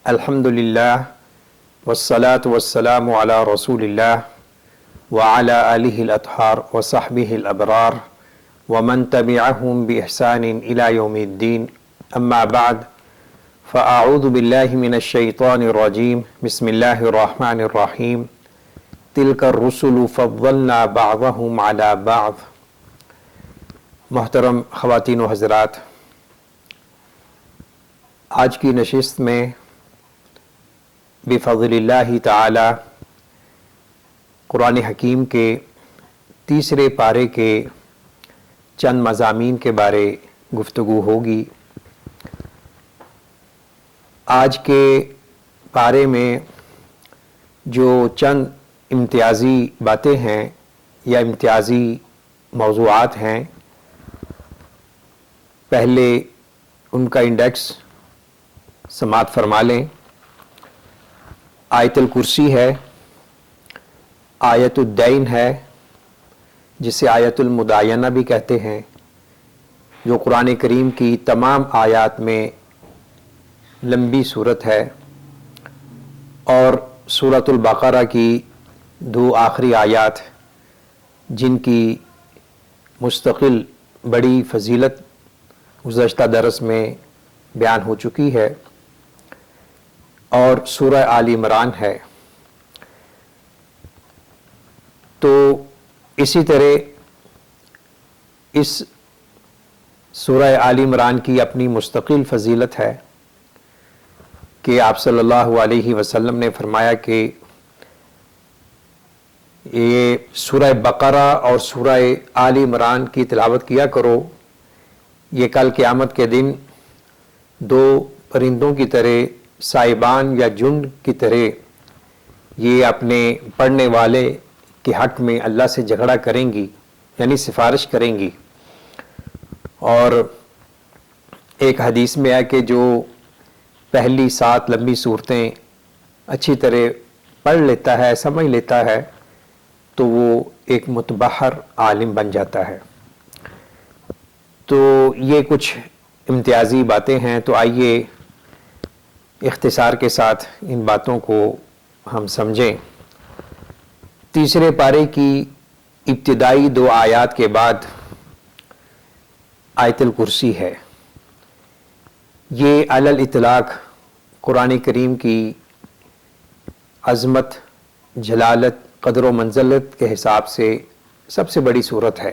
الحمدللہ والصلاة والسلام علی رسول اللہ وعلی آلہ الاطہار وصحبہ الابرار ومن تبعہم بإحسان الی یوم الدین اما بعد فاعوذ باللہ من الشیطان الرجیم بسم اللہ الرحمن الرحیم تلک الرسل فضلنا بعضهم علی بعض۔ محترم خواتین و حضرات، آج کی نشست میں بفضل اللہ تعالی قرآن حکیم کے تیسرے پارے کے چند مضامین کے بارے گفتگو ہوگی۔ آج کے پارے میں جو چند امتیازی باتیں ہیں یا امتیازی موضوعات ہیں، پہلے ان کا انڈیکس سماعت فرما لیں۔ آیت الکرسی ہے، آیت الدین ہے جسے آیت المداینہ بھی کہتے ہیں، جو قرآن کریم کی تمام آیات میں لمبی صورت ہے، اور سورۃ البقرہ کی دو آخری آیات جن کی مستقل بڑی فضیلت گزشتہ درس میں بیان ہو چکی ہے، اور سورہ آل عمران ہے۔ تو اسی طرح اس سورہ آل عمران کی اپنی مستقل فضیلت ہے کہ آپ صلی اللہ علیہ وسلم نے فرمایا کہ یہ سورہ بقرہ اور سورہ آل عمران کی تلاوت کیا کرو، یہ کل قیامت کے دن دو پرندوں کی طرح، سائبان یا جھنڈ کی طرح یہ اپنے پڑھنے والے کے حق میں اللہ سے جھگڑا کریں گی، یعنی سفارش کریں گی۔ اور ایک حدیث میں ہے کہ جو پہلی 7 لمبی صورتیں اچھی طرح پڑھ لیتا ہے، سمجھ لیتا ہے، تو وہ ایک متبحر عالم بن جاتا ہے۔ تو یہ کچھ امتیازی باتیں ہیں، تو آئیے اختصار کے ساتھ ان باتوں کو ہم سمجھیں۔ تیسرے پارے کی ابتدائی 2 آیات کے بعد آیت الکرسی ہے۔ یہ علی الاطلاق قرآن کریم کی عظمت، جلالت، قدر و منزلت کے حساب سے سب سے بڑی سورت ہے۔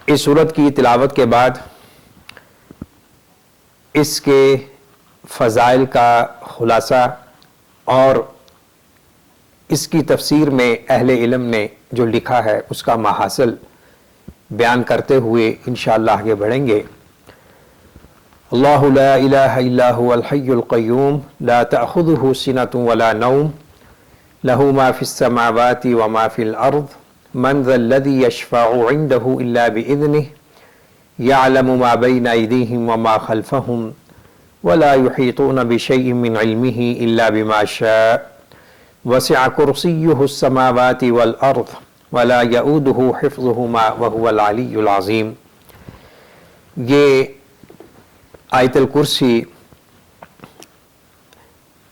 اس سورت کی تلاوت کے بعد اس کے فضائل کا خلاصہ اور اس کی تفسیر میں اہل علم نے جو لکھا ہے اس کا ماحصل بیان کرتے ہوئے انشاءاللہ آگے بڑھیں گے۔ اللہ لا الہ الا هو الحی القیوم لا تأخذه سنة ولا نوم له ما في السماوات وما في الأرض من ذا الذي يشفع عنده إلا بإذنه يعلم ما بين أيديهم وما خلفهم ولا يحيطون بشيء من علمه إلا بما شاء وسع كرسيه السماوات والأرض ولا يؤوده حفظهما وهو العلي العظيم۔ یہ آیت الکرسی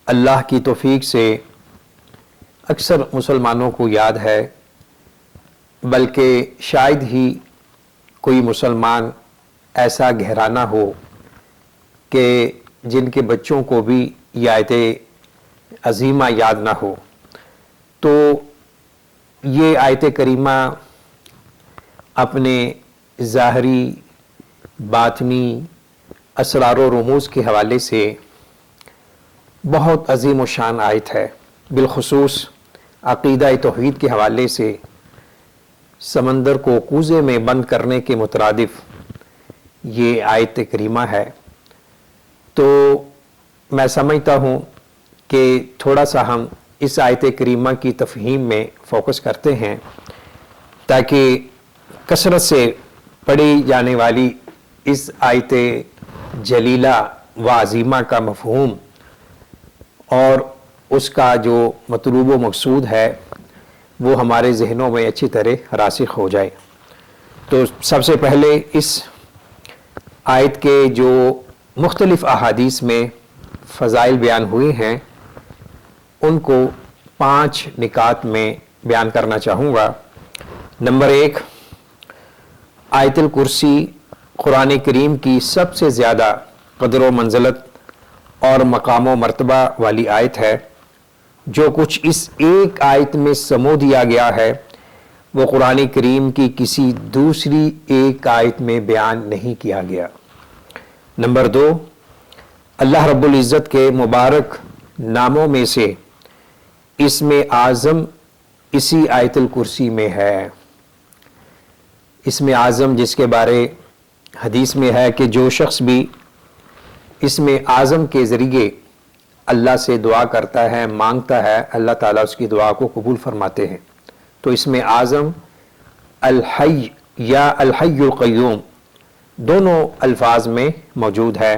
اللہ کی توفیق سے اکثر مسلمانوں کو یاد ہے، بلکہ شاید ہی کوئی مسلمان ایسا گھرانہ ہو کہ جن کے بچوں کو بھی یہ آیت عظیمہ یاد نہ ہو۔ تو یہ آیت کریمہ اپنے ظاہری، باطنی اسرار و رموز کے حوالے سے بہت عظیم و شان آیت ہے، بالخصوص عقیدہ توحید کے حوالے سے سمندر کو کوزے میں بند کرنے کے مترادف یہ آیت کریمہ ہے۔ تو میں سمجھتا ہوں کہ تھوڑا سا ہم اس آیت کریمہ کی تفہیم میں فوکس کرتے ہیں، تاکہ کثرت سے پڑھی جانے والی اس آیت جلیلہ و عظیمہ کا مفہوم اور اس کا جو مطلوب و مقصود ہے وہ ہمارے ذہنوں میں اچھی طرح راسخ ہو جائے۔ تو سب سے پہلے اس آیت کے جو مختلف احادیث میں فضائل بیان ہوئے ہیں ان کو 5 نکات میں بیان کرنا چاہوں گا۔ نمبر 1، آیت الکرسی قرآن کریم کی سب سے زیادہ قدر و منزلت اور مقام و مرتبہ والی آیت ہے۔ جو کچھ اس ایک آیت میں سمو دیا گیا ہے وہ قرآن کریم کی کسی دوسری ایک آیت میں بیان نہیں کیا گیا۔ نمبر 2، اللہ رب العزت کے مبارک ناموں میں سے اسم اعظم اسی آیت الکرسی میں ہے۔ اسم اعظم جس کے بارے حدیث میں ہے کہ جو شخص بھی اسم اعظم کے ذریعے اللہ سے دعا کرتا ہے، مانگتا ہے، اللہ تعالیٰ اس کی دعا کو قبول فرماتے ہیں۔ تو اسم اعظم الحی یا الحی القیوم دونوں الفاظ میں موجود ہے۔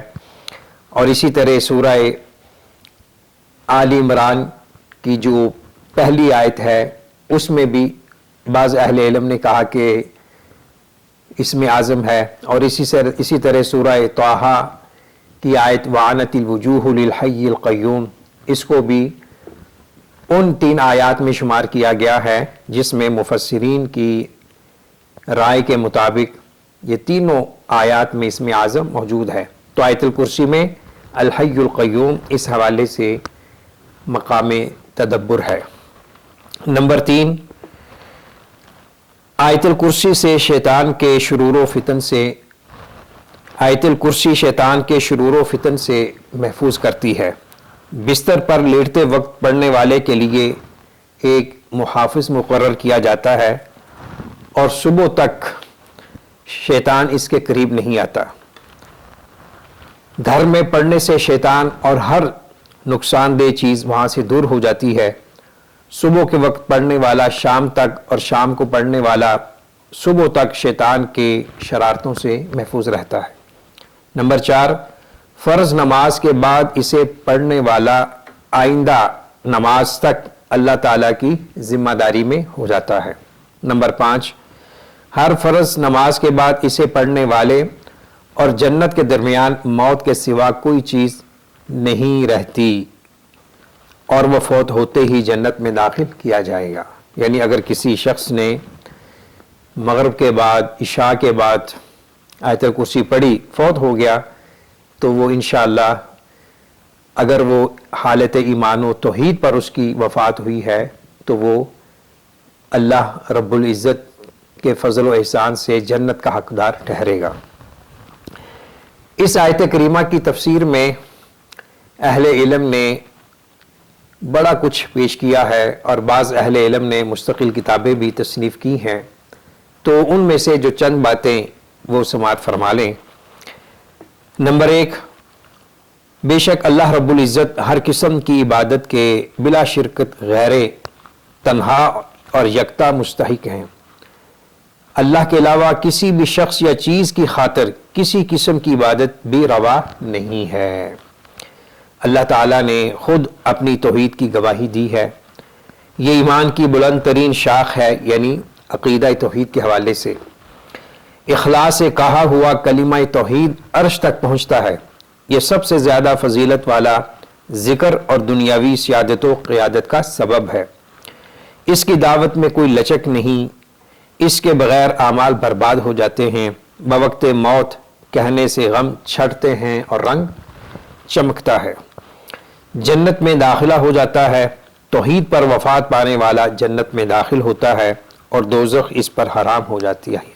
اور اسی طرح سورہ آل عمران کی جو پہلی آیت ہے اس میں بھی بعض اہل علم نے کہا کہ اسم اعظم ہے۔ اور اسی طرح سورہ طٰہٰ کی آیت وعنت الوجوہ للحی القیوم، اس کو بھی ان 3 آیات میں شمار کیا گیا ہے جس میں مفسرین کی رائے کے مطابق یہ تینوں آیات میں اسم اعظم موجود ہے۔ تو آیت الکرسی میں الحی القیوم اس حوالے سے مقام تدبر ہے۔ نمبر 3، آیت الکرسی سے شیطان کے شرور و فتن سے آیت الکرسی شیطان کے شرور و فتن سے محفوظ کرتی ہے۔ بستر پر لیٹتے وقت پڑھنے والے کے لیے ایک محافظ مقرر کیا جاتا ہے اور صبح تک شیطان اس کے قریب نہیں آتا۔ گھر میں پڑھنے سے شیطان اور ہر نقصان دہ چیز وہاں سے دور ہو جاتی ہے۔ صبح کے وقت پڑھنے والا شام تک اور شام کو پڑھنے والا صبح تک شیطان کے شرارتوں سے محفوظ رہتا ہے۔ نمبر 4، فرض نماز کے بعد اسے پڑھنے والا آئندہ نماز تک اللہ تعالیٰ کی ذمہ داری میں ہو جاتا ہے۔ نمبر 5، ہر فرض نماز کے بعد اسے پڑھنے والے اور جنت کے درمیان موت کے سوا کوئی چیز نہیں رہتی اور وہ فوت ہوتے ہی جنت میں داخل کیا جائے گا۔ یعنی اگر کسی شخص نے مغرب کے بعد عشاء کے بعد آیت الکرسی پڑھی، فوت ہو گیا، تو وہ انشاءاللہ اگر وہ حالت ایمان و توحید پر اس کی وفات ہوئی ہے تو وہ اللہ رب العزت کے فضل و احسان سے جنت کا حقدار ٹھہرے گا۔ اس آیت کریمہ کی تفسیر میں اہل علم نے بڑا کچھ پیش کیا ہے اور بعض اہل علم نے مستقل کتابیں بھی تصنیف کی ہیں، تو ان میں سے جو چند باتیں وہ سماعت فرما لیں۔ نمبر 1، بے شک اللہ رب العزت ہر قسم کی عبادت کے بلا شرکت غیر تنہا اور یکتا مستحق ہیں۔ اللہ کے علاوہ کسی بھی شخص یا چیز کی خاطر کسی قسم کی عبادت بھی روا نہیں ہے۔ اللہ تعالیٰ نے خود اپنی توحید کی گواہی دی ہے۔ یہ ایمان کی بلند ترین شاخ ہے، یعنی عقیدہ توحید کے حوالے سے اخلاص سے کہا ہوا کلمہ توحید عرش تک پہنچتا ہے۔ یہ سب سے زیادہ فضیلت والا ذکر اور دنیاوی سیادت و قیادت کا سبب ہے۔ اس کی دعوت میں کوئی لچک نہیں، اس کے بغیر اعمال برباد ہو جاتے ہیں۔ بوقت موت کہنے سے غم چھٹتے ہیں اور رنگ چمکتا ہے۔ جنت میں داخلہ ہو جاتا ہے۔ توحید پر وفات پانے والا جنت میں داخل ہوتا ہے اور دوزخ اس پر حرام ہو جاتی ہے۔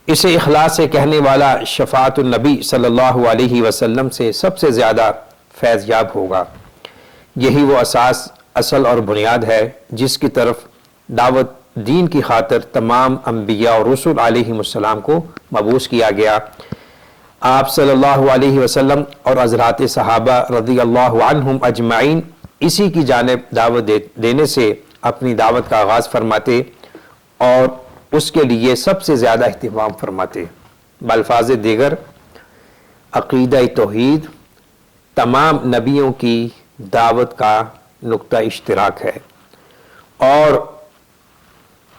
اسے اخلاص سے کہنے والا شفاعت النبی صلی اللہ علیہ وسلم سے سب سے زیادہ فیض یاب ہوگا۔ یہی وہ اساس، اصل اور بنیاد ہے جس کی طرف دعوت دین کی خاطر تمام انبیاء اور رسول علیہ السلام کو مبعوث کیا گیا۔ آپ صلی اللہ علیہ وسلم اور حضرات صحابہ رضی اللہ عنہم اجمعین اسی کی جانب دعوت دینے سے اپنی دعوت کا آغاز فرماتے اور اس کے لیے سب سے زیادہ اہتمام فرماتے۔ بالفاظ دیگر عقیدہ توحید تمام نبیوں کی دعوت کا نقطہ اشتراک ہے، اور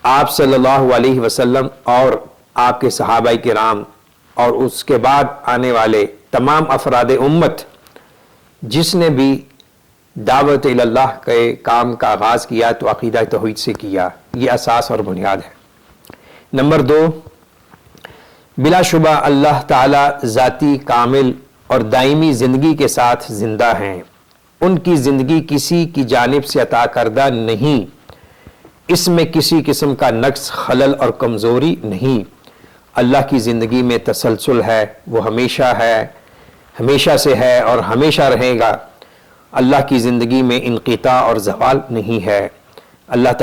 آپ صلی اللہ علیہ وسلم اور آپ کے صحابہ کرام اور اس کے بعد آنے والے تمام افراد امت جس نے بھی دعوت اللہ کے کام کا آغاز کیا تو عقیدہ توحید سے کیا، یہ اساس اور بنیاد ہے۔ نمبر 2، بلا شبہ اللہ تعالی ذاتی کامل اور دائمی زندگی کے ساتھ زندہ ہیں، ان کی زندگی کسی کی جانب سے عطا کردہ نہیں، اس میں کسی قسم کا نقص، خلل اور کمزوری نہیں۔ اللہ کی زندگی میں تسلسل ہے، وہ ہمیشہ سے ہے اور ہمیشہ رہے گا۔ اللہ کی زندگی میں انقطاع اور زوال نہیں ہے۔ اللہ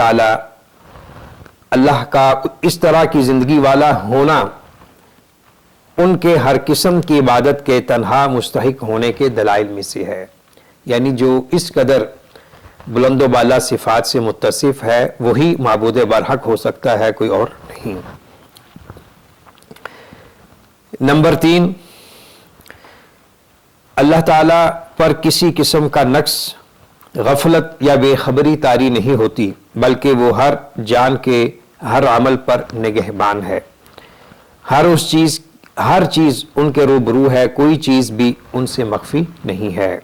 کا اس طرح کی زندگی والا ہونا ان کے ہر قسم کی عبادت کے تنہا مستحق ہونے کے دلائل میں سے ہے، یعنی جو اس قدر بلند و بالا صفات سے متصف ہے وہی معبود برحق ہو سکتا ہے، کوئی اور نہیں۔ نمبر 3، اللہ تعالیٰ پر کسی قسم کا نقص، غفلت یا بے خبری طاری نہیں ہوتی، بلکہ وہ ہر جان کے ہر عمل پر نگہبان ہے۔ ہر چیز ان کے روبرو ہے، کوئی چیز بھی ان سے مخفی نہیں ہے۔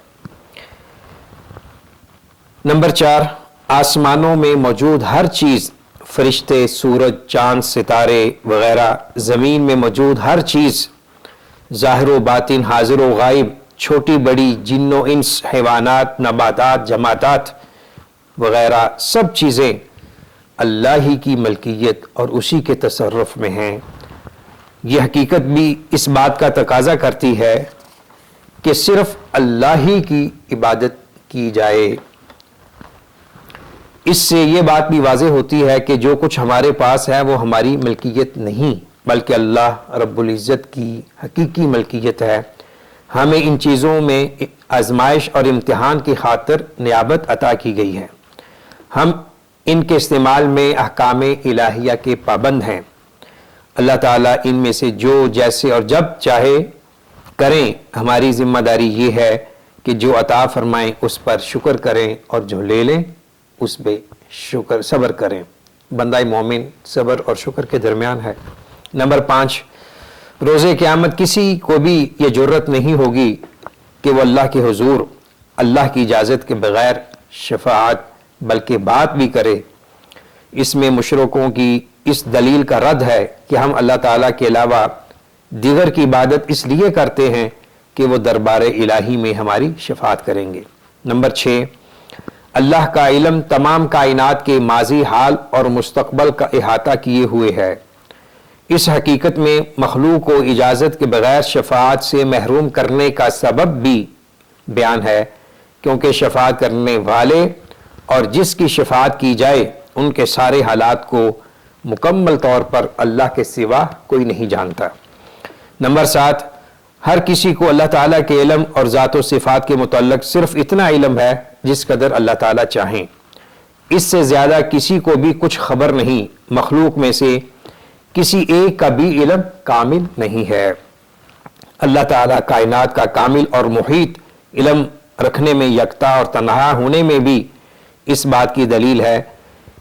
نمبر 4، آسمانوں میں موجود ہر چیز، فرشتے، سورج، چاند، ستارے وغیرہ، زمین میں موجود ہر چیز، ظاہر و باطن، حاضر و غائب، چھوٹی بڑی، جن و انس، حیوانات، نباتات، جمادات وغیرہ، سب چیزیں اللہ ہی کی ملکیت اور اسی کے تصرف میں ہیں۔ یہ حقیقت بھی اس بات کا تقاضا کرتی ہے کہ صرف اللہ ہی کی عبادت کی جائے۔ اس سے یہ بات بھی واضح ہوتی ہے کہ جو کچھ ہمارے پاس ہے وہ ہماری ملکیت نہیں، بلکہ اللہ رب العزت کی حقیقی ملکیت ہے۔ ہمیں ان چیزوں میں آزمائش اور امتحان کی خاطر نعمت عطا کی گئی ہے۔ ہم ان کے استعمال میں احکام الہیہ کے پابند ہیں۔ اللہ تعالیٰ ان میں سے جو جیسے اور جب چاہے کریں، ہماری ذمہ داری یہ ہے کہ جو عطا فرمائیں اس پر شکر کریں اور جو لے لیں اس پہ صبر کریں۔ بندہ مومن صبر اور شکر کے درمیان ہے۔ نمبر 5، روز قیامت کسی کو بھی یہ جرت نہیں ہوگی کہ وہ اللہ کے حضور اللہ کی اجازت کے بغیر شفاعت بلکہ بات بھی کرے۔ اس میں مشرکوں کی اس دلیل کا رد ہے کہ ہم اللہ تعالیٰ کے علاوہ دیگر کی عبادت اس لیے کرتے ہیں کہ وہ دربار الہی میں ہماری شفاعت کریں گے۔ نمبر 6، اللہ کا علم تمام کائنات کے ماضی، حال اور مستقبل کا احاطہ کیے ہوئے ہے۔ اس حقیقت میں مخلوق کو اجازت کے بغیر شفاعت سے محروم کرنے کا سبب بھی بیان ہے، کیونکہ شفاعت کرنے والے اور جس کی شفاعت کی جائے ان کے سارے حالات کو مکمل طور پر اللہ کے سوا کوئی نہیں جانتا۔ نمبر 7، ہر کسی کو اللہ تعالیٰ کے علم اور ذات و صفات کے متعلق صرف اتنا علم ہے جس قدر اللہ تعالیٰ چاہیں، اس سے زیادہ کسی کو بھی کچھ خبر نہیں۔ مخلوق میں سے کسی ایک کا بھی علم کامل نہیں ہے۔ اللہ تعالیٰ کائنات کا کامل اور محیط علم رکھنے میں یکتا اور تنہا ہونے میں بھی اس بات کی دلیل ہے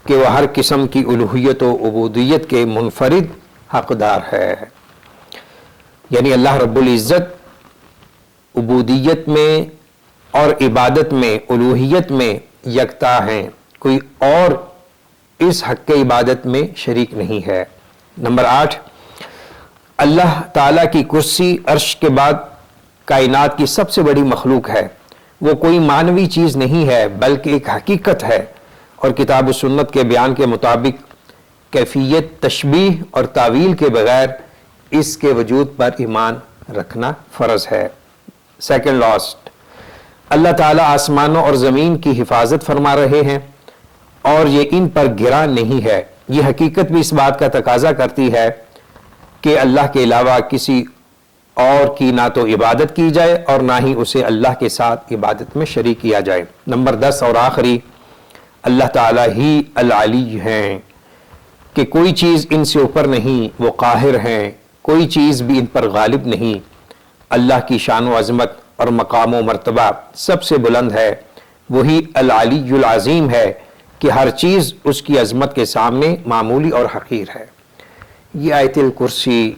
کہ وہ ہر قسم کی الوہیت و عبودیت کے منفرد حقدار ہے۔ یعنی اللہ رب العزت عبودیت میں اور عبادت میں، الوہیت میں یکتا ہیں، کوئی اور اس حق کے عبادت میں شریک نہیں ہے۔ نمبر 8، اللہ تعالیٰ کی کرسی عرش کے بعد کائنات کی سب سے بڑی مخلوق ہے۔ وہ کوئی معنوی چیز نہیں ہے بلکہ ایک حقیقت ہے، اور کتاب و سنت کے بیان کے مطابق کیفیت، تشبیہ اور تعویل کے بغیر اس کے وجود پر ایمان رکھنا فرض ہے۔ سیکنڈ لاسٹ، اللہ تعالیٰ آسمانوں اور زمین کی حفاظت فرما رہے ہیں اور یہ ان پر گرا نہیں ہے۔ یہ حقیقت بھی اس بات کا تقاضا کرتی ہے کہ اللہ کے علاوہ کسی اور کی نہ تو عبادت کی جائے اور نہ ہی اسے اللہ کے ساتھ عبادت میں شریک کیا جائے۔ نمبر 10 اور آخری، اللہ تعالیٰ ہی العلی ہیں کہ کوئی چیز ان سے اوپر نہیں، وہ قاہر ہیں، کوئی چیز بھی ان پر غالب نہیں۔ اللہ کی شان و عظمت اور مقام و مرتبہ سب سے بلند ہے، وہی العلی العظیم ہے کہ ہر چیز اس کی عظمت کے سامنے معمولی اور حقیر ہے۔ یہ آیت الکرسی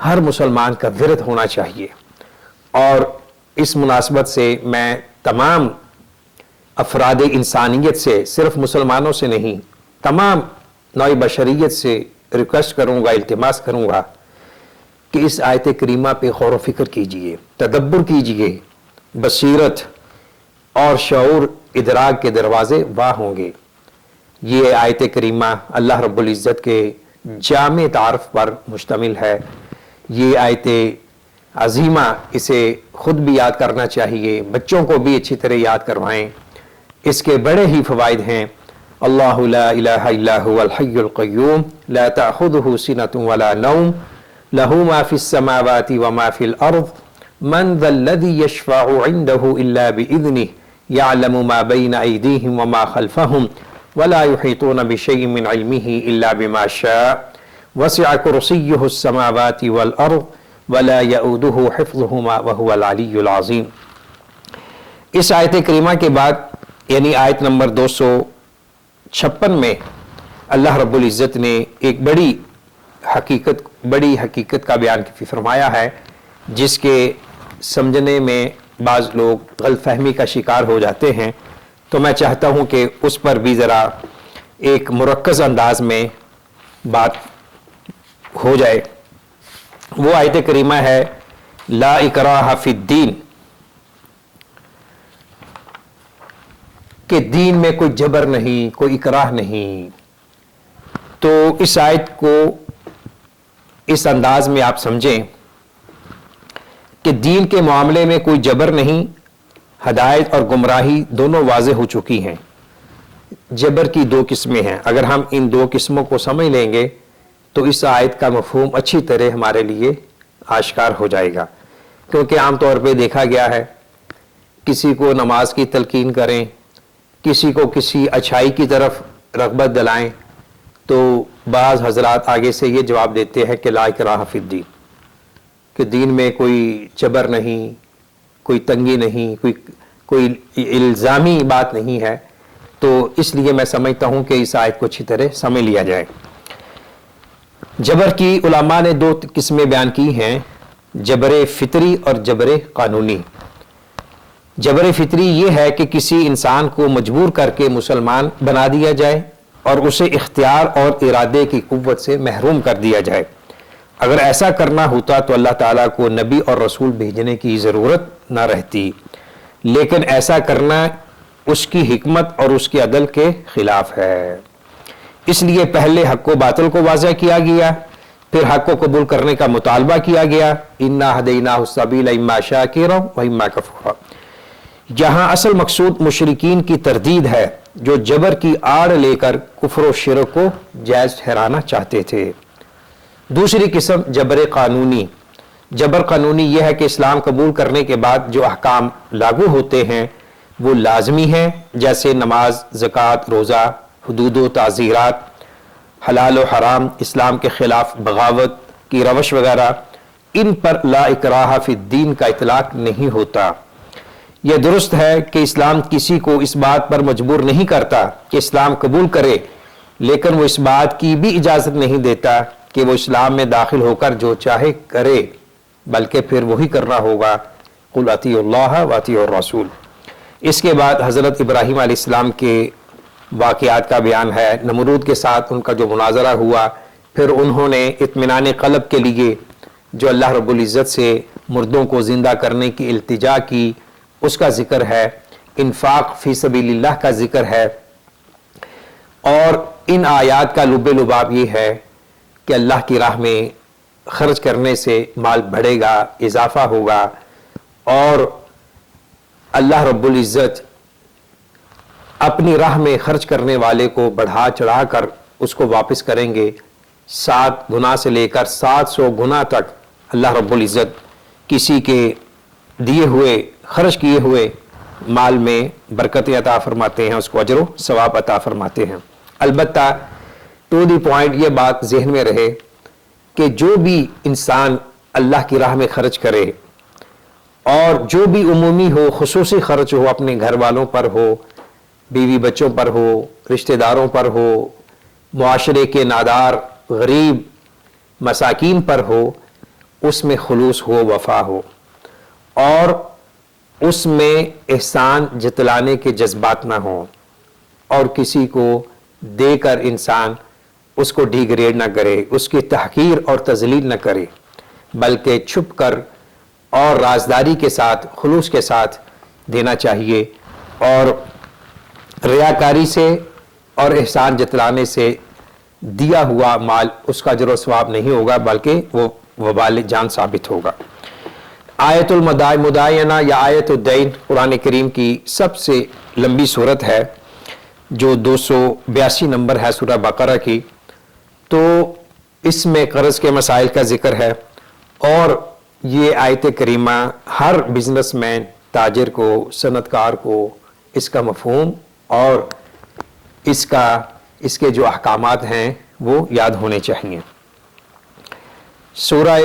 ہر مسلمان کا ورد ہونا چاہیے اور اس مناسبت سے میں تمام افراد انسانیت سے، صرف مسلمانوں سے نہیں، تمام نوع بشریت سے ریکویسٹ کروں گا، التماس کروں گا کہ اس آیت کریمہ پہ غور و فکر کیجئے، تدبر کیجئے، بصیرت اور شعور ادراک کے دروازے واہ ہوں گے۔ یہ آیت کریمہ اللہ رب العزت کے جامع تعارف پر مشتمل ہے۔ یہ آیت عظیمہ، اسے خود بھی یاد کرنا چاہیے، بچوں کو بھی اچھی طرح یاد کروائیں۔ اس کے بڑے ہی فوائد ہیں۔ اللہ لا الہ الا هو الحی القیوم لا تأخذه سنة ولا نوم له ما في السماوات وما في الأرض من ذا الذي يشفع عنده إلا بإذنه يعلم ما بين أيديهم وما خلفهم ولا يحيطون بشيء من علمه إلا بما شاء وسع كرسيه السماوات والأرض ولا يؤوده حفظهما وهو العلي العظيم۔ اس آیت کریمہ کے بعد یعنی آیت نمبر 256 میں اللہ رب العزت نے ایک بڑی حقیقت کا بیان فرمایا ہے، جس کے سمجھنے میں بعض لوگ غلط فہمی کا شکار ہو جاتے ہیں، تو میں چاہتا ہوں کہ اس پر بھی ذرا ایک مرکز انداز میں بات ہو جائے۔ وہ آیت کریمہ ہے لا اکراہ فی الدین، کہ دین میں کوئی جبر نہیں، کوئی اکراہ نہیں۔ تو اس آیت کو اس انداز میں آپ سمجھیں کہ دین کے معاملے میں کوئی جبر نہیں، ہدایت اور گمراہی دونوں واضح ہو چکی ہیں۔ جبر کی دو قسمیں ہیں، اگر ہم ان دو قسموں کو سمجھ لیں گے تو اس آیت کا مفہوم اچھی طرح ہمارے لیے آشکار ہو جائے گا۔ کیونکہ عام طور پہ دیکھا گیا ہے، کسی کو نماز کی تلقین کریں، کسی کو کسی اچھائی کی طرف رغبت دلائیں، تو بعض حضرات آگے سے یہ جواب دیتے ہیں کہ لا اکراہ فی الدین، کہ دین میں کوئی جبر نہیں، کوئی تنگی نہیں، کوئی الزامی بات نہیں ہے۔ تو اس لیے میں سمجھتا ہوں کہ اس آیت کو اچھی طرح سمجھ لیا جائے۔ جبر کی علماء نے دو قسمیں بیان کی ہیں، جبر فطری اور جبر قانونی۔ جبر فطری یہ ہے کہ کسی انسان کو مجبور کر کے مسلمان بنا دیا جائے اور اسے اختیار اور ارادے کی قوت سے محروم کر دیا جائے۔ اگر ایسا کرنا ہوتا تو اللہ تعالیٰ کو نبی اور رسول بھیجنے کی ضرورت نہ رہتی، لیکن ایسا کرنا اس کی حکمت اور اس کے عدل کے خلاف ہے۔ اس لیے پہلے حق و باطل کو واضح کیا گیا، پھر حق کو قبول کرنے کا مطالبہ کیا گیا۔ انا ہدیناہ السبیل اما شاکرا و اما کفورا۔ یہاں اصل مقصود مشرکین کی تردید ہے، جو جبر کی آڑ لے کر کفر و شرک کو جائز ٹھہرانا چاہتے تھے۔ دوسری قسم جبر قانونی۔ جبر قانونی یہ ہے کہ اسلام قبول کرنے کے بعد جو احکام لاگو ہوتے ہیں وہ لازمی ہیں، جیسے نماز، زکوٰۃ، روزہ، حدود و تعزیرات، حلال و حرام، اسلام کے خلاف بغاوت کی روش وغیرہ، ان پر لا اکراہ فی الدین کا اطلاق نہیں ہوتا۔ یہ درست ہے کہ اسلام کسی کو اس بات پر مجبور نہیں کرتا کہ اسلام قبول کرے، لیکن وہ اس بات کی بھی اجازت نہیں دیتا کہ وہ اسلام میں داخل ہو کر جو چاہے کرے، بلکہ پھر وہی کرنا ہوگا۔ قل اطیعوا اللہ واطیعوا الرسول۔ اس کے بعد حضرت ابراہیم علیہ السلام کے واقعات کا بیان ہے، نمرود کے ساتھ ان کا جو مناظرہ ہوا، پھر انہوں نے اطمینان قلب کے لیے جو اللہ رب العزت سے مردوں کو زندہ کرنے کی التجا کی، اس کا ذکر ہے، انفاق فی سبیل اللہ کا ذکر ہے، اور ان آیات کا لب لباب یہ ہے کہ اللہ کی راہ میں خرچ کرنے سے مال بڑھے گا، اضافہ ہوگا، اور اللہ رب العزت اپنی راہ میں خرچ کرنے والے کو بڑھا چڑھا کر اس کو واپس کریں گے۔ 7 گنا سے لے کر 700 گنا تک اللہ رب العزت کسی کے دیے ہوئے، خرچ کیے ہوئے مال میں برکت عطا فرماتے ہیں، اس کو اجر و ثواب عطا فرماتے ہیں۔ البتہ ٹو دی پوائنٹ یہ بات ذہن میں رہے کہ جو بھی انسان اللہ کی راہ میں خرچ کرے، اور جو بھی عمومی ہو، خصوصی خرچ ہو، اپنے گھر والوں پر ہو، بیوی بچوں پر ہو، رشتہ داروں پر ہو، معاشرے کے نادار، غریب، مساکین پر ہو، اس میں خلوص ہو، وفا ہو، اور اس میں احسان جتلانے کے جذبات نہ ہوں اور کسی کو دے کر انسان اس کو ڈیگریڈ نہ کرے، اس کی تحقیر اور تذلیل نہ کرے، بلکہ چھپ کر اور رازداری کے ساتھ، خلوص کے ساتھ دینا چاہیے، اور ریاکاری سے اور احسان جتلانے سے دیا ہوا مال اس کا اجر و ثواب نہیں ہوگا بلکہ وہ وبال جان ثابت ہوگا۔ آیت المدائنہ یا آیت الدین قرآن کریم کی سب سے لمبی صورت ہے جو 282 نمبر ہے سورہ بقرہ کی، تو اس میں قرض کے مسائل کا ذکر ہے، اور یہ آیت کریمہ ہر بزنس مین، تاجر کو، صنعت کار کو اس کا مفہوم اور اس کے جو احکامات ہیں وہ یاد ہونے چاہیے۔ سورہ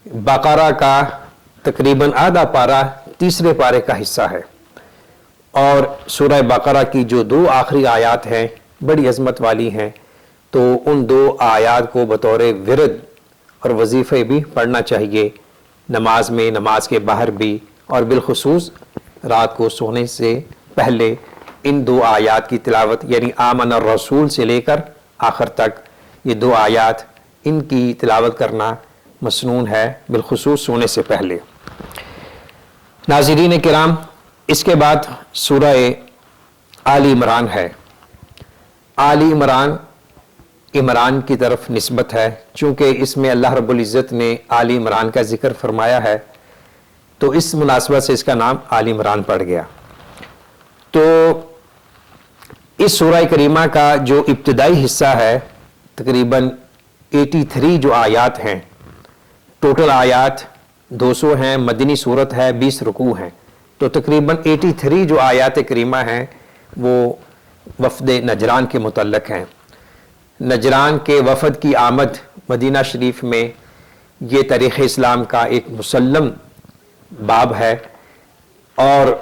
بقرہ کا تقریباً آدھا پارہ تیسرے پارے کا حصہ ہے، اور سورہ بقرہ کی جو 2 آخری آیات ہیں بڑی عظمت والی ہیں، تو ان 2 آیات کو بطور ورد اور وظیفے بھی پڑھنا چاہیے، نماز میں، نماز کے باہر بھی، اور بالخصوص رات کو سونے سے پہلے ان 2 آیات کی تلاوت، یعنی آمن الرسول سے لے کر آخر تک یہ 2 آیات، ان کی تلاوت کرنا مسنون ہے، بالخصوص سونے سے پہلے۔ ناظرین کرام، اس کے بعد سورہ آل عمران ہے۔ آل عمران عمران کی طرف نسبت ہے، چونکہ اس میں اللہ رب العزت نے آل عمران کا ذکر فرمایا ہے، تو اس مناسبت سے اس کا نام آل عمران پڑ گیا۔ تو اس سورہ کریمہ کا جو ابتدائی حصہ ہے، تقریباً 83 جو آیات ہیں، ٹوٹل آیات 200 ہیں، مدنی صورت ہے، 20 رکوع ہیں، تو تقریباً 83 جو آیات کریمہ ہیں وہ وفد نجران کے متعلق ہیں۔ نجران کے وفد کی آمد مدینہ شریف میں یہ تاریخ اسلام کا ایک مسلم باب ہے، اور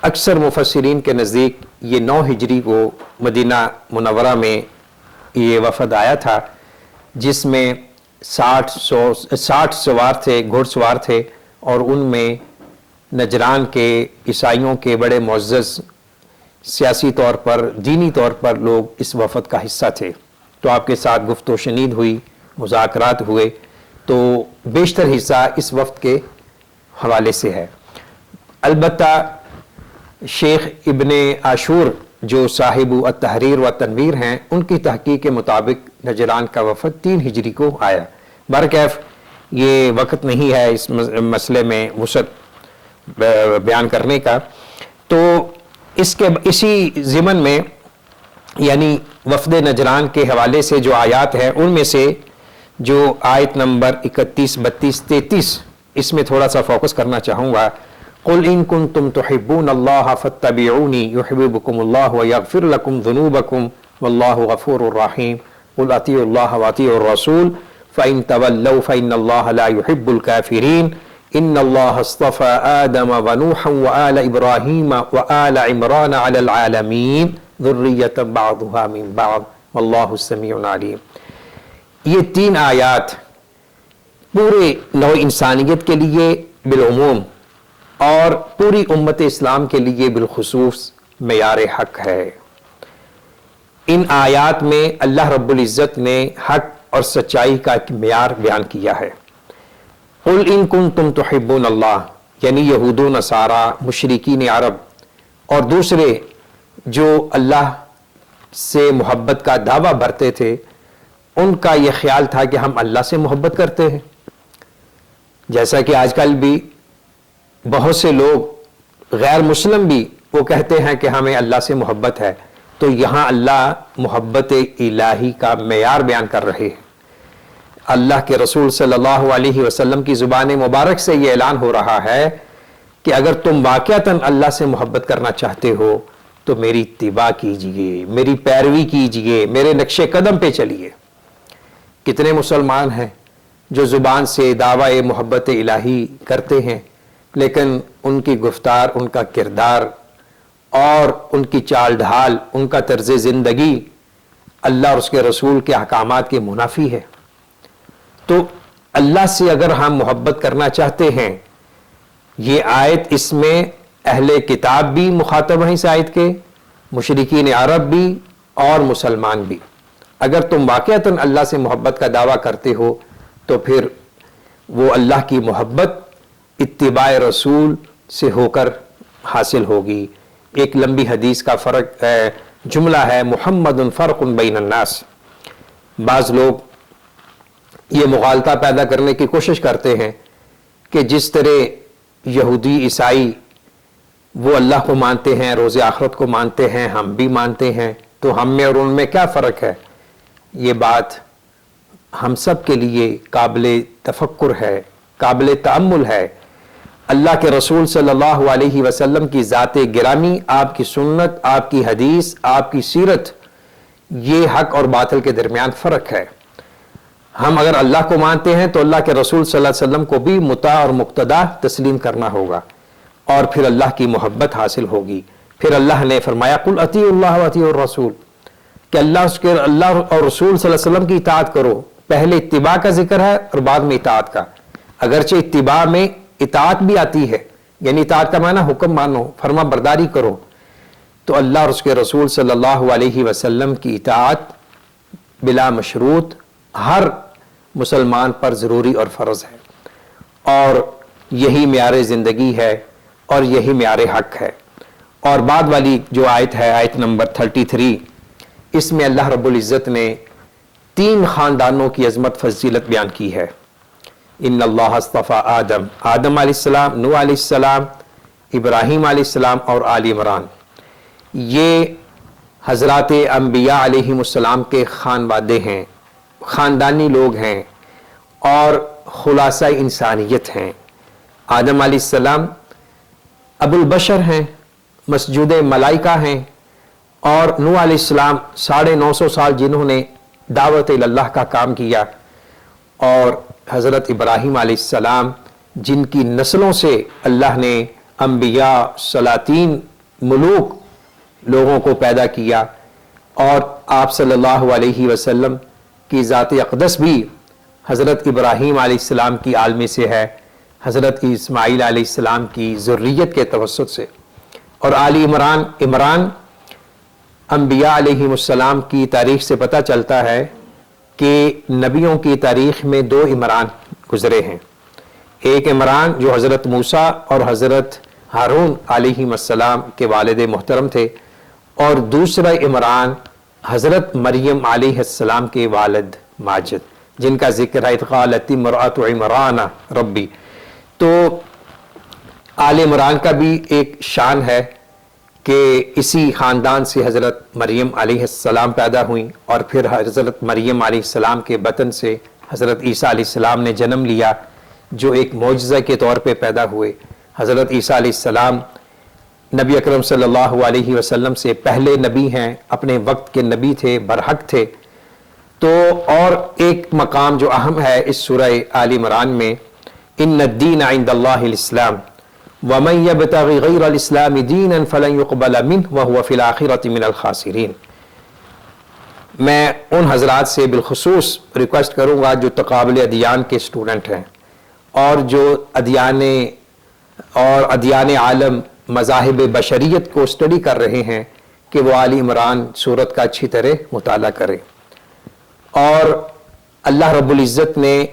اکثر مفسرین کے نزدیک یہ 9 ہجری کو مدینہ منورہ میں یہ وفد آیا تھا، جس میں 60 سوار تھے، گھوڑ سوار تھے، اور ان میں نجران کے عیسائیوں کے بڑے معزز سیاسی طور پر، دینی طور پر لوگ اس وفد کا حصہ تھے۔ تو آپ کے ساتھ گفت و شنید ہوئی، مذاکرات ہوئے، تو بیشتر حصہ اس وفد کے حوالے سے ہے۔ البتہ شیخ ابن عاشور جو صاحب التحریر و تنویر ہیں، ان کی تحقیق کے مطابق نجران کا وفد 3 ہجری کو آیا۔ برکیف یہ وقت نہیں ہے اس مسئلے میں وسعت بیان کرنے کا، تو اسی ضمن میں یعنی وفد نجران کے حوالے سے جو آیات ہیں، ان میں سے جو آیت نمبر 31، 32، 33، اس میں تھوڑا سا فوکس کرنا چاہوں گا۔ قل ان کنتم تحبون اللہ فاتبعونی یحببکم اللہ ویغفر لکم ذنوبکم واللہ غفور الرحیم قل اطیعوا اللہ واطیعوا الرسول فإن تولوا فإن اللہ لا يحب الكافرین ان اللہ اصطفى آدم ونوحا وآل ابراہیم وآل عمران علی العالمین ذریۃ بعضها من بعض واللہ السمیع العلیم۔ یہ 3 آیات پورے نوع انسانیت کے لیے بالعموم اور پوری امت اسلام کے لیے بالخصوص معیار حق ہے۔ ان آیات میں اللہ رب العزت نے حق اور سچائی کا ایک معیار بیان کیا ہے۔ قل ان کنتم تحبون اللہ، یعنی یہود و نصارہ، مشرکین عرب اور دوسرے جو اللہ سے محبت کا دعویٰ بھرتے تھے، ان کا یہ خیال تھا کہ ہم اللہ سے محبت کرتے ہیں، جیسا کہ آج کل بھی بہت سے لوگ غیر مسلم بھی وہ کہتے ہیں کہ ہمیں اللہ سے محبت ہے۔ تو یہاں اللہ محبت الہی کا معیار بیان کر رہے ہیں۔ اللہ کے رسول صلی اللہ علیہ وسلم کی زبان مبارک سے یہ اعلان ہو رہا ہے کہ اگر تم واقعتاً اللہ سے محبت کرنا چاہتے ہو تو میری اتباع کیجئے، میری پیروی کیجئے، میرے نقش قدم پہ چلیے۔ کتنے مسلمان ہیں جو زبان سے دعوی محبت الہی کرتے ہیں، لیکن ان کی گفتار، ان کا کردار اور ان کی چال ڈھال، ان کا طرز زندگی اللہ اور اس کے رسول کے احکامات کے منافی ہے۔ تو اللہ سے اگر ہم محبت کرنا چاہتے ہیں یہ آیت اس میں اہل کتاب بھی مخاطب ہیں اس آیت کے، مشرکین عرب بھی اور مسلمان بھی۔ اگر تم واقعتاً اللہ سے محبت کا دعویٰ کرتے ہو تو پھر وہ اللہ کی محبت اتباع رسول سے ہو کر حاصل ہوگی۔ ایک لمبی حدیث کا جملہ ہے، محمد فرق بین الناس۔ بعض لوگ یہ مغالطہ پیدا کرنے کی کوشش کرتے ہیں کہ جس طرح یہودی عیسائی وہ اللہ کو مانتے ہیں، روز آخرت کو مانتے ہیں، ہم بھی مانتے ہیں، تو ہم میں اور ان میں کیا فرق ہے؟ یہ بات ہم سب کے لیے قابل تفکر ہے، قابل تأمل ہے۔ اللہ کے رسول صلی اللہ علیہ وسلم کی ذات گرامی، آپ کی سنت، آپ کی حدیث، آپ کی سیرت، یہ حق اور باطل کے درمیان فرق ہے۔ ہم اگر اللہ کو مانتے ہیں تو اللہ کے رسول صلی اللہ علیہ وسلم کو بھی مطاع اور مقتدا تسلیم کرنا ہوگا، اور پھر اللہ کی محبت حاصل ہوگی۔ پھر اللہ نے فرمایا قل اطیعوا اللہ واطیعوا الرسول، کہ اللہ اور رسول صلی اللہ علیہ وسلم کی اطاعت کرو۔ پہلے اتباع کا ذکر ہے اور بعد میں اطاعت کا، اگرچہ اتباع میں اطاعت بھی آتی ہے، یعنی اطاعت کا معنی حکم مانو، فرما برداری کرو، تو اللہ اور اس کے رسول صلی اللہ علیہ وسلم کی اطاعت بلا مشروط ہر مسلمان پر ضروری اور فرض ہے، اور یہی معیار زندگی ہے اور یہی معیار حق ہے۔ اور بعد والی جو آیت ہے، آیت نمبر 33، اس میں اللہ رب العزت نے 3 خاندانوں کی عظمت فضیلت بیان کی ہے۔ ان اللہ اصطفیٰ آدم علیہ السلام، نوح علیہ السلام، ابراہیم علیہ السلام اور آل عمران۔ یہ حضرات انبیاء علیہم السلام کے خانوادے ہیں، خاندانی لوگ ہیں اور خلاصہ انسانیت ہیں۔ آدم علیہ السلام ابو البشر ہیں، مسجود ملائکہ ہیں، اور نوح علیہ السلام 950 سال جنہوں نے دعوت اللہ کا کام کیا، اور حضرت ابراہیم علیہ السلام جن کی نسلوں سے اللہ نے انبیاء، سلاطین، ملوک لوگوں کو پیدا کیا، اور آپ صلی اللہ علیہ وسلم کی ذات اقدس بھی حضرت ابراہیم علیہ السلام کی عالم سے ہے، حضرت اسماعیل علیہ السلام کی ذریت کے توسط سے۔ اور آل عمران انبیاء علیہ السلام کی تاریخ سے پتہ چلتا ہے کہ نبیوں کی تاریخ میں 2 عمران گزرے ہیں۔ ایک عمران جو حضرت موسیٰ اور حضرت ہارون علیہ السلام کے والد محترم تھے، اور دوسرا عمران حضرت مریم علیہ السلام کے والد ماجد، جن کا ذکر ہے قالت امرأۃ عمران ربی۔ تو آل عمران کا بھی ایک شان ہے کہ اسی خاندان سے حضرت مریم علیہ السلام پیدا ہوئیں، اور پھر حضرت مریم علیہ السلام کے بطن سے حضرت عیسیٰ علیہ السلام نے جنم لیا، جو ایک معجزہ کے طور پہ پیدا ہوئے۔ حضرت عیسیٰ علیہ السلام نبی اکرم صلی اللہ علیہ وسلم سے پہلے نبی ہیں، اپنے وقت کے نبی تھے، برحق تھے۔ تو اور ایک مقام جو اہم ہے اس سورہ آل عمران میں، ان الدین عند اللہ الاسلام ومن يبتغي غیر الاسلام دینا فلن يقبل منه وهو في الآخرة من الخاسرین۔ میں ان حضرات سے بالخصوص ریکویسٹ کروں گا جو تقابل ادیان کے اسٹوڈنٹ ہیں، اور جو ادیان عالم، مذاہب بشریت کو اسٹڈی کر رہے ہیں، کہ وہ آل عمران سورت کا اچھی طرح مطالعہ کریں۔ اور اللہ رب العزت نے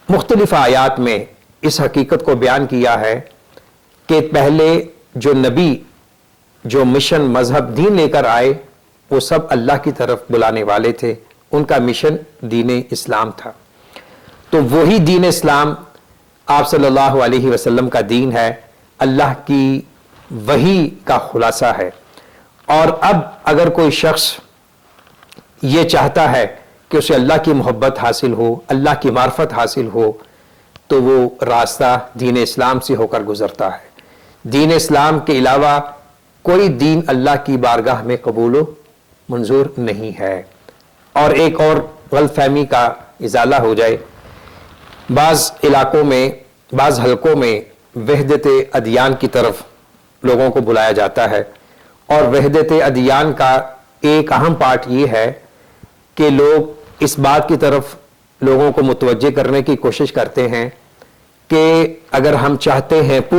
مختلف آیات میں اس حقیقت کو بیان کیا ہے کہ پہلے جو نبی، جو مشن، مذہب، دین لے کر آئے، وہ سب اللہ کی طرف بلانے والے تھے، ان کا مشن دین اسلام تھا۔ تو وہی دین اسلام آپ صلی اللہ علیہ وسلم کا دین ہے، اللہ کی وحی کا خلاصہ ہے۔ اور اب اگر کوئی شخص یہ چاہتا ہے کہ اسے اللہ کی محبت حاصل ہو، اللہ کی معرفت حاصل ہو، تو وہ راستہ دین اسلام سے ہو کر گزرتا ہے۔ دین اسلام کے علاوہ کوئی دین اللہ کی بارگاہ میں قبول و منظور نہیں ہے۔ اور ایک اور غلط فہمی کا ازالہ ہو جائے، بعض علاقوں میں، بعض حلقوں میں وحدت ادیان کی طرف لوگوں کو بلایا جاتا ہے، اور وحدت ادیان کا ایک اہم پارٹ یہ ہے کہ لوگ اس بات کی طرف لوگوں کو متوجہ کرنے کی کوشش کرتے ہیں کہ اگر ہم چاہتے ہیں